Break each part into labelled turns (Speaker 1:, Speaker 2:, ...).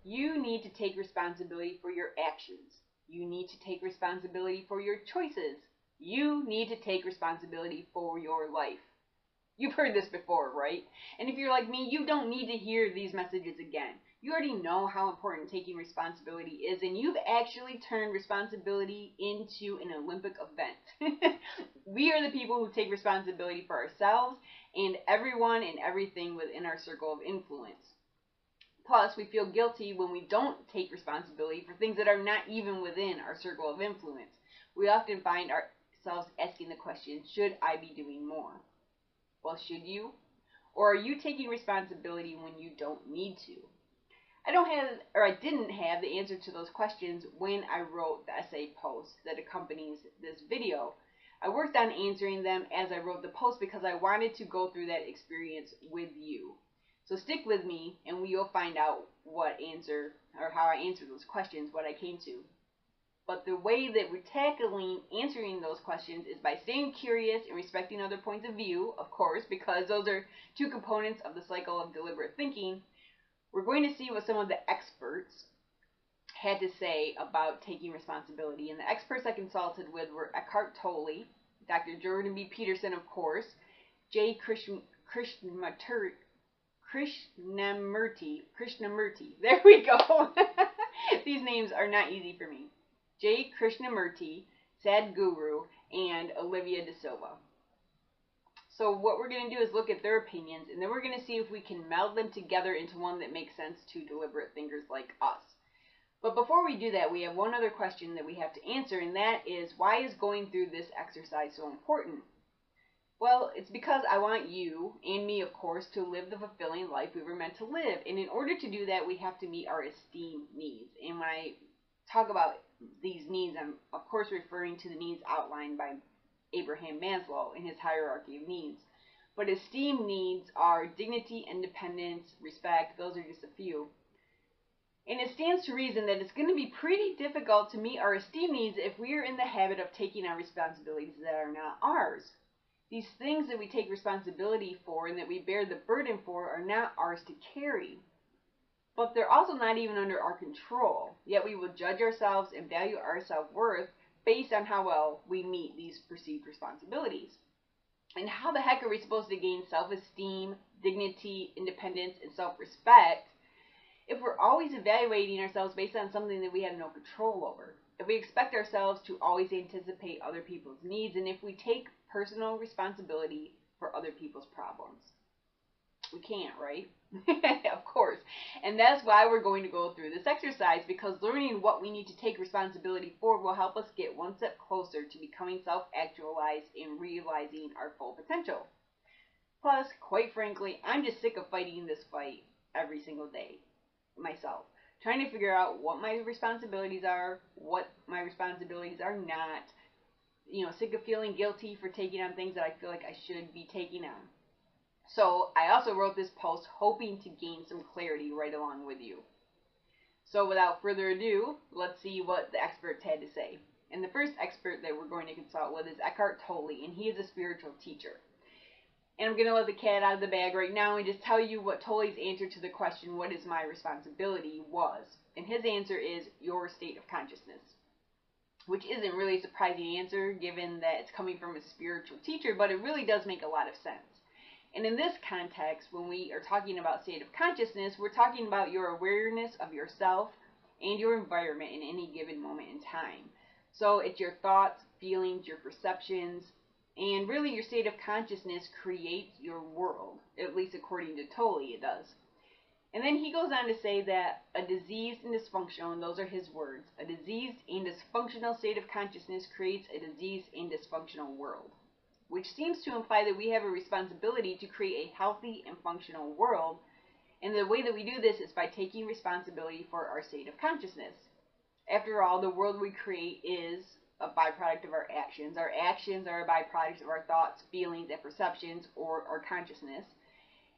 Speaker 1: You need to take responsibility for your actions. You need to take responsibility for your choices. You need to take responsibility for your life. You've heard this before, right? And if you're like me, you don't need to hear these messages again. You already know how important taking responsibility is, and you've actually turned responsibility into an Olympic event. We are the people who take responsibility for ourselves and everyone and everything within our circle of influence. Plus, we feel guilty when we don't take responsibility for things that are not even within our circle of influence. We often find ourselves asking the question, should I be doing more? Well, should you? Or are you taking responsibility when you don't need to? I didn't have the answer to those questions when I wrote the essay post that accompanies this video. I worked on answering them as I wrote the post because I wanted to go through that experience with you. So stick with me and we'll find out what answer or how I answered those questions, what I came to. But the way that we're tackling answering those questions is by staying curious and respecting other points of view, of course, because those are two components of the cycle of deliberate thinking. We're going to see what some of the experts had to say about taking responsibility. And the experts I consulted with were Eckhart Tolle, Dr. Jordan B. Peterson, of course, J. Krishnamurti. There we go. These names are not easy for me. J. Krishnamurti, Sadhguru, and Olivia De Silva. So what we're going to do is look at their opinions, and then we're going to see if we can meld them together into one that makes sense to deliberate thinkers like us. But before we do that, we have one other question that we have to answer, and that is, why is going through this exercise so important? Well, it's because I want you, and me of course, to live the fulfilling life we were meant to live. And in order to do that, we have to meet our esteem needs. And when I talk about these needs, I'm of course referring to the needs outlined by Abraham Maslow in his hierarchy of needs. But esteem needs are dignity, independence, respect. Those are just a few. And it stands to reason that it's going to be pretty difficult to meet our esteem needs if we are in the habit of taking on responsibilities that are not ours. These things that we take responsibility for and that we bear the burden for are not ours to carry. But they're also not even under our control. Yet we will judge ourselves and value our self-worth based on how well we meet these perceived responsibilities. And how the heck are we supposed to gain self-esteem, dignity, independence, and self-respect if we're always evaluating ourselves based on something that we have no control over? If we expect ourselves to always anticipate other people's needs, and if we take personal responsibility for other people's problems. We can't, right? Of course. And that's why we're going to go through this exercise, because learning what we need to take responsibility for will help us get one step closer to becoming self-actualized and realizing our full potential. Plus, quite frankly, I'm just sick of fighting this fight every single day myself. Trying to figure out what my responsibilities are, what my responsibilities are not. Sick of feeling guilty for taking on things that I feel like I should be taking on. So I also wrote this post hoping to gain some clarity right along with you. So without further ado, let's see what the experts had to say. And the first expert that we're going to consult with is Eckhart Tolle, and he is a spiritual teacher. And I'm going to let the cat out of the bag right now and just tell you what Tolle's answer to the question, what is my responsibility, was. And his answer is your state of consciousness. Which isn't really a surprising answer given that it's coming from a spiritual teacher, but it really does make a lot of sense. And in this context, when we are talking about state of consciousness, we're talking about your awareness of yourself and your environment in any given moment in time. So it's your thoughts, feelings, your perceptions, and really your state of consciousness creates your world, at least according to Tolle it does. And then he goes on to say that a diseased and dysfunctional, and those are his words, a diseased and dysfunctional state of consciousness creates a diseased and dysfunctional world, which seems to imply that we have a responsibility to create a healthy and functional world, and the way that we do this is by taking responsibility for our state of consciousness. After all, the world we create is a byproduct of our actions. Our actions are a byproduct of our thoughts, feelings, and perceptions, or our consciousness.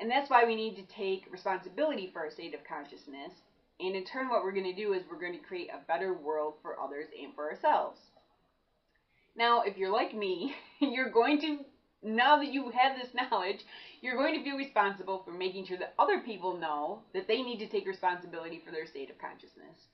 Speaker 1: And that's why we need to take responsibility for our state of consciousness. And in turn, what we're going to do is we're going to create a better world for others and for ourselves. Now, if you're like me, you're going to Now that you have this knowledge, you're going to be responsible for making sure that other people know that they need to take responsibility for their state of consciousness.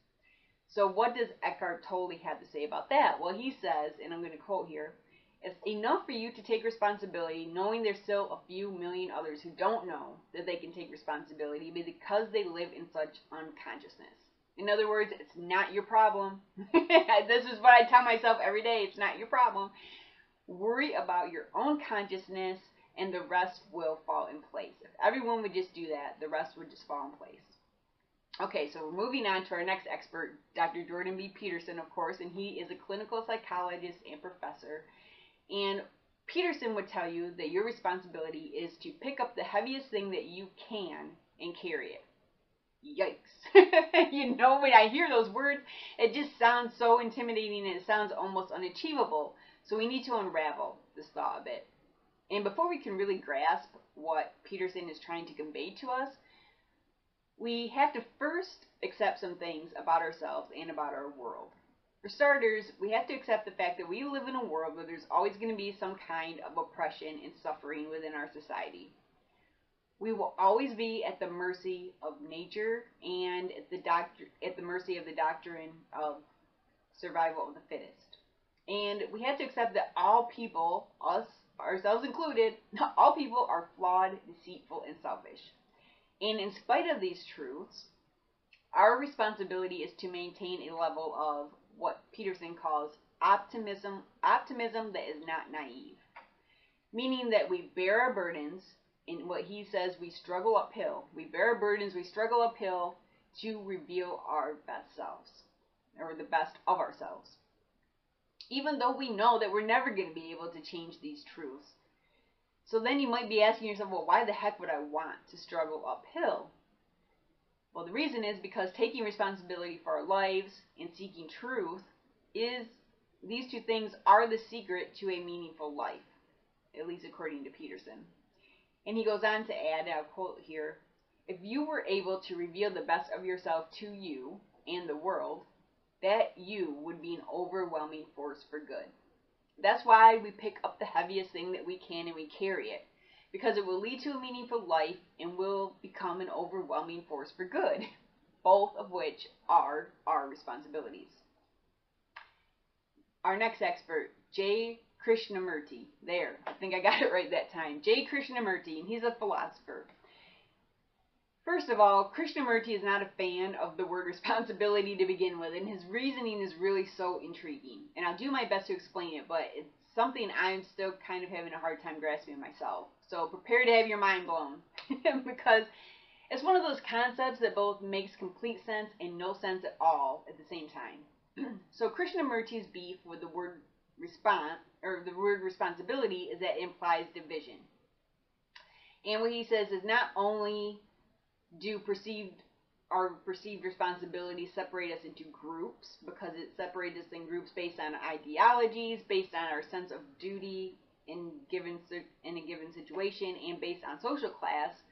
Speaker 1: So what does Eckhart Tolle have to say about that? Well, he says, and I'm going to quote here, "It's enough for you to take responsibility knowing there's still a few million others who don't know that they can take responsibility because they live in such unconsciousness." In other words, it's not your problem. This is what I tell myself every day. It's not your problem. Worry about your own consciousness and the rest will fall in place. If everyone would just do that, the rest would just fall in place. Okay, so we're moving on to our next expert, Dr. Jordan B. Peterson, of course, and he is a clinical psychologist and professor. And Peterson would tell you that your responsibility is to pick up the heaviest thing that you can and carry it. Yikes. You know, when I hear those words, it just sounds so intimidating and it sounds almost unachievable. So we need to unravel this thought a bit. And before we can really grasp what Peterson is trying to convey to us, we have to first accept some things about ourselves and about our world. For starters, we have to accept the fact that we live in a world where there's always going to be some kind of oppression and suffering within our society. We will always be at the mercy of nature and at the mercy of the doctrine of survival of the fittest. And we have to accept that all people, us, ourselves included, all people are flawed, deceitful, and selfish. And in spite of these truths, our responsibility is to maintain a level of what Peterson calls optimism that is not naive. Meaning that we bear our burdens, in what he says we struggle uphill. We bear our burdens, we struggle uphill to reveal our best selves, or the best of ourselves. Even though we know that we're never going to be able to change these truths. So then you might be asking yourself, well, why the heck would I want to struggle uphill? Well, the reason is because taking responsibility for our lives and seeking truth these two things are the secret to a meaningful life, at least according to Peterson. And he goes on to add, I'll quote here, "If you were able to reveal the best of yourself to you and the world, that you would be an overwhelming force for good." That's why we pick up the heaviest thing that we can and we carry it. Because it will lead to a meaningful life and will become an overwhelming force for good. Both of which are our responsibilities. Our next expert, J. Krishnamurti. There, I think I got it right that time. J. Krishnamurti, and he's a philosopher. First of all, Krishnamurti is not a fan of the word responsibility to begin with, and his reasoning is really so intriguing. And I'll do my best to explain it, but it's something I'm still kind of having a hard time grasping myself. So prepare to have your mind blown, because it's one of those concepts that both makes complete sense and no sense at all at the same time. So Krishnamurti's beef with the word responsibility is that it implies division. And what he says is not only do our perceived responsibilities separate us into groups, because it separates us in groups based on ideologies, based on our sense of duty in a given situation, and based on social class.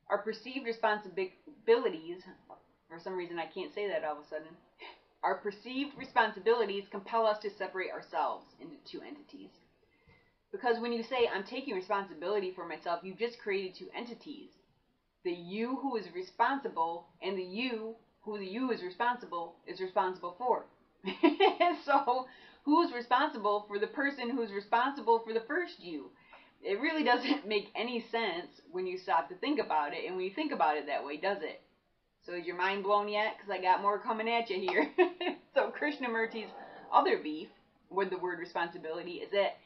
Speaker 1: Our perceived responsibilities, for some reason I can't say that all of a sudden, our perceived responsibilities compel us to separate ourselves into two entities. Because when you say, I'm taking responsibility for myself, you've just created two entities. The you who is responsible and the you who the you is responsible for. So who's responsible for the person who's responsible for the first you? It really doesn't make any sense when you stop to think about it, and when you think about it that way, does it? So is your mind blown yet? Because I got more coming at you here. So Krishnamurti's other beef with the word responsibility is that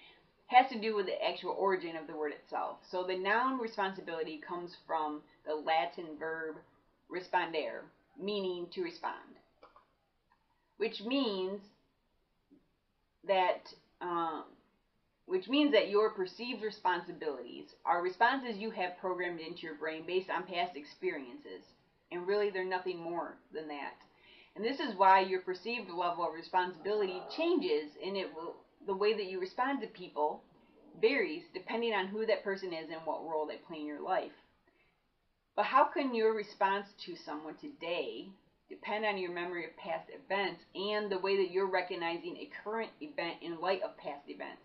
Speaker 1: has to do with the actual origin of the word itself. So the noun responsibility comes from the Latin verb respondere, meaning to respond, which means that your perceived responsibilities are responses you have programmed into your brain based on past experiences, and really they're nothing more than that. And this is why your perceived level of responsibility changes, and the way that you respond to people varies depending on who that person is and what role they play in your life. But how can your response to someone today depend on your memory of past events and the way that you're recognizing a current event in light of past events?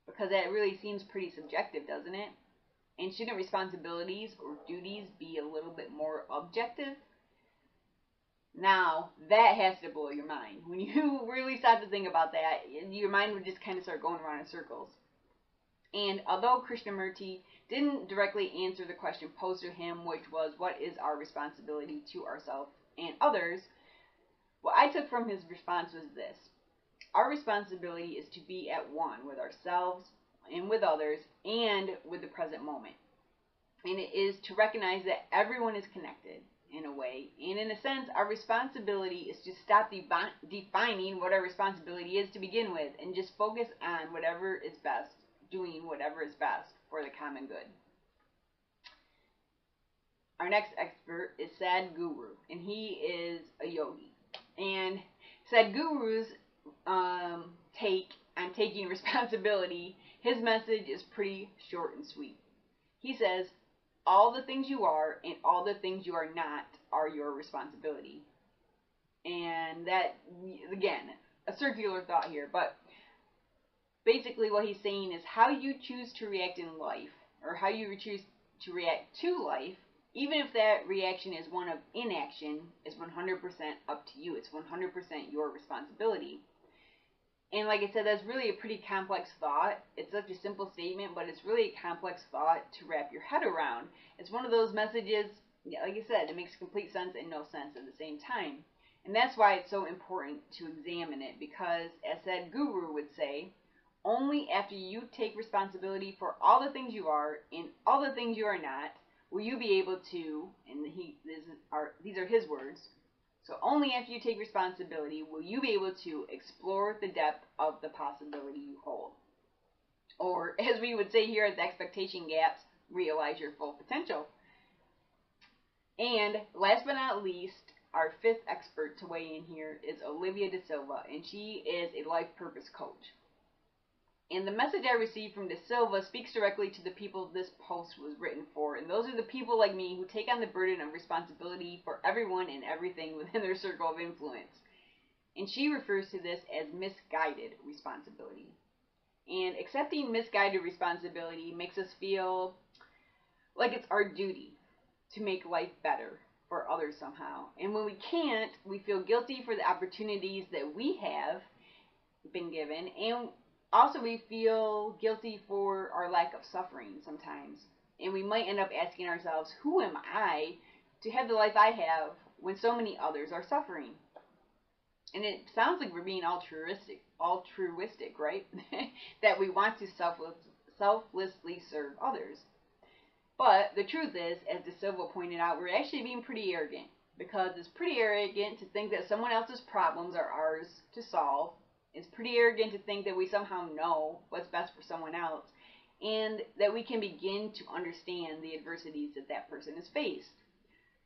Speaker 1: because that really seems pretty subjective, doesn't it? And shouldn't responsibilities or duties be a little bit more objective? Now, that has to blow your mind. When you really start to think about that, your mind would just kind of start going around in circles. And although Krishnamurti didn't directly answer the question posed to him, which was, what is our responsibility to ourselves and others, what I took from his response was this. Our responsibility is to be at one with ourselves and with others and with the present moment. And it is to recognize that everyone is connected in a way. And in a sense, our responsibility is to stop defining what our responsibility is to begin with and just focus on whatever is best, doing whatever is best for the common good. Our next expert is Sadhguru, and he is a yogi. And Sadhguru's take on taking responsibility, his message is pretty short and sweet. He says, all the things you are and all the things you are not are your responsibility. And that, again, a circular thought here, but basically what he's saying is how you choose to react in life, or how you choose to react to life, even if that reaction is one of inaction, is 100% up to you. It's 100% your responsibility. And like I said, that's really a pretty complex thought. It's such a simple statement, but it's really a complex thought to wrap your head around. It's one of those messages, like I said, it makes complete sense and no sense at the same time. And that's why it's so important to examine it, because as Sadhguru would say, only after you take responsibility for all the things you are and all the things you are not, will you be able to, and these are his words, so only after you take responsibility will you be able to explore the depth of the possibility you hold. Or, as we would say here at the Expectation Gaps, realize your full potential. And last but not least, our fifth expert to weigh in here is Olivia De Silva, and she is a life purpose coach. And the message I received from De Silva speaks directly to the people this post was written for. And those are the people like me who take on the burden of responsibility for everyone and everything within their circle of influence. And she refers to this as misguided responsibility. And accepting misguided responsibility makes us feel like it's our duty to make life better for others somehow. And when we can't, we feel guilty for the opportunities that we have been given, and also we feel guilty for our lack of suffering sometimes. And we might end up asking ourselves, who am I to have the life I have when so many others are suffering? And it sounds like we're being altruistic, right? That we want to selflessly serve others. But the truth is, as De Silva pointed out, we're actually being pretty arrogant, because it's pretty arrogant to think that someone else's problems are ours to solve. It's pretty arrogant to think that we somehow know what's best for someone else, and that we can begin to understand the adversities that that person has faced.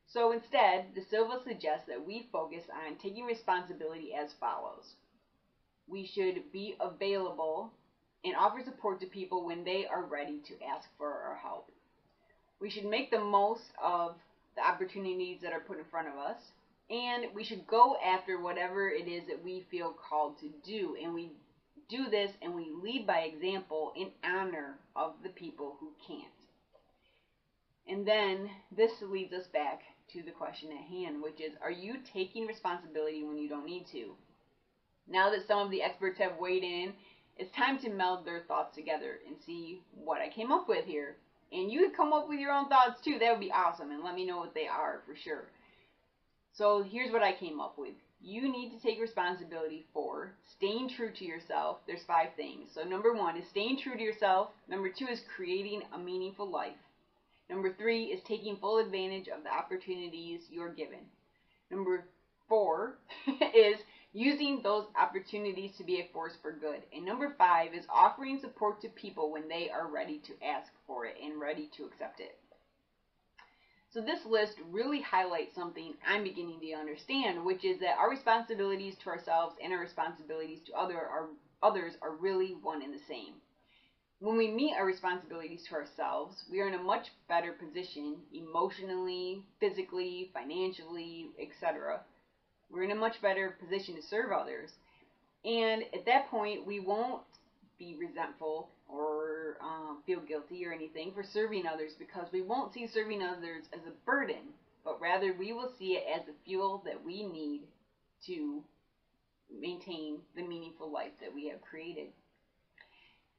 Speaker 1: So instead, De Silva suggests that we focus on taking responsibility as follows. We should be available and offer support to people when they are ready to ask for our help. We should make the most of the opportunities that are put in front of us, and we should go after whatever it is that we feel called to do. And we do this and we lead by example in honor of the people who can't. And then this leads us back to the question at hand, which is, are you taking responsibility when you don't need to? Now that some of the experts have weighed in, it's time to meld their thoughts together and see what I came up with here. And you could come up with your own thoughts too. That would be awesome. And let me know what they are for sure. So here's what I came up with. You need to take responsibility for staying true to yourself. There's 5 things. So number 1 is staying true to yourself. Number 2 is creating a meaningful life. Number 3 is taking full advantage of the opportunities you're given. Number 4 is using those opportunities to be a force for good. And number 5 is offering support to people when they are ready to ask for it and ready to accept it. So this list really highlights something I'm beginning to understand, which is that our responsibilities to ourselves and our responsibilities to others are really one and the same. When we meet our responsibilities to ourselves, we are in a much better position emotionally, physically, financially, etc. We're in a much better position to serve others. And at that point, we won't be resentful or feel guilty or anything for serving others, because we won't see serving others as a burden, but rather we will see it as the fuel that we need to maintain the meaningful life that we have created.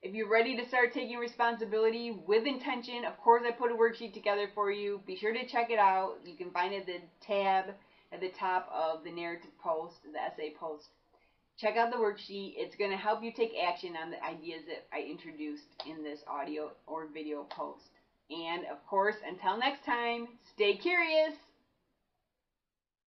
Speaker 1: If you're ready to start taking responsibility with intention, of course I put a worksheet together for you. Be sure to check it out. You can find it in the tab at the top of the narrative post, the essay post. Check out the worksheet. It's going to help you take action on the ideas that I introduced in this audio or video post. And of course, until next time, stay curious.